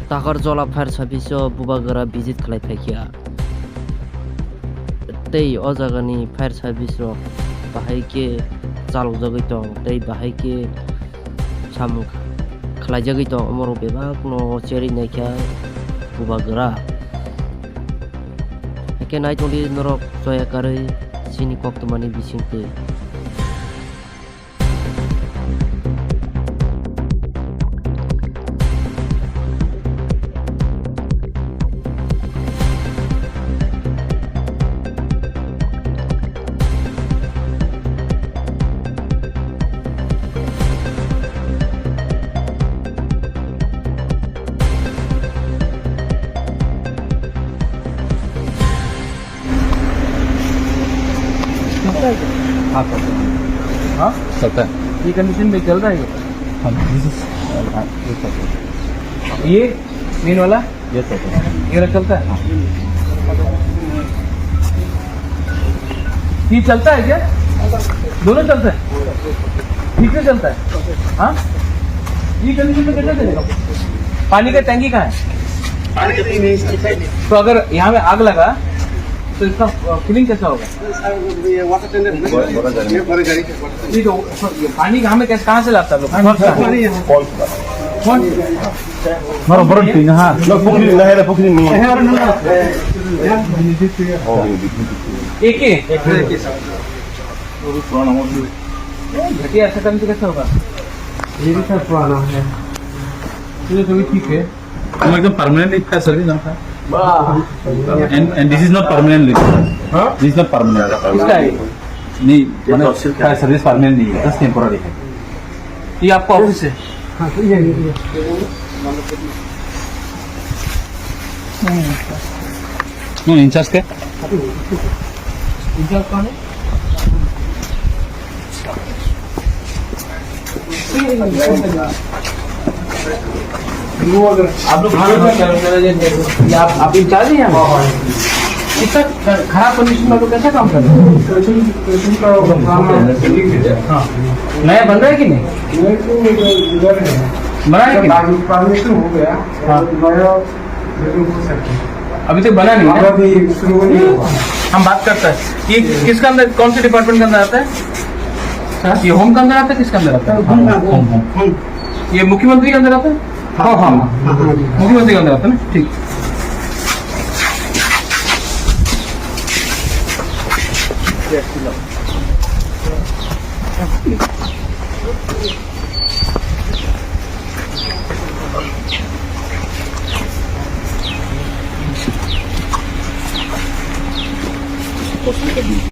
Takarjola Fire Service Bubagara visit खालायफैखिया tei o jagani fire service rok bahai ke chalujagoi tong tei bahai ke samung khlaijagoi tong amoro bebak no cheri naikha Bubagara hake naitoli norok joyakaroi sini koktomani bisingtui हाँ sir हाँ चलता है ये condition में चल रहा है हाँ दिस इज ये मेन वाला यस सर ये वाला चलता है ये चलता है क्या दोनों चलता है ठीक से चलता है हाँ ये कंडीशन में कैसे चलेगा पानी का टैंकी कहाँ है तो अगर यहाँ में आग लगा तो इसका फिलिंग कैसा होगा ये तो पानी हमें कैसे कहाँ से लाता है लोग हमारा बड़ा टीम हाँ पोखरी नहेर पोखरी नहीं एक ही घटिया ऐसा करने से कैसा होगा ये भी सर पुराना है ये तो भी ठीक है हम एकदम परमानेंट इसका सर्विस ना था and this is not permanent हाँ? this is not permanent इसका है नहीं मतलब इसका सर्विस परमानेंट नहीं है बस टेम्पोररी है ये आपका ऑफिस है हाँ तो ये इंचार्ज के इंचार्ज कौन है आप लोग आप इंचार्ज हैं यहाँ इतना खराब कंडीशन में लोग कैसा काम कर रहे हैं हाँ नया बन रहा है कि नहीं बना है कि नहीं परमिशन हो गया हाँ। अभी तक बना नहीं है अभी शुरू नहीं हुआ हम बात करते हैं ये किसका अंदर कौन से डिपार्टमेंट के अंदर आता है ये होम के अंदर आता है किसके अंदर आता है ये मुख्यमंत्री के अंदर आता है हाँ हाँ मुख्यमंत्री के अंदर आता है ना ठीक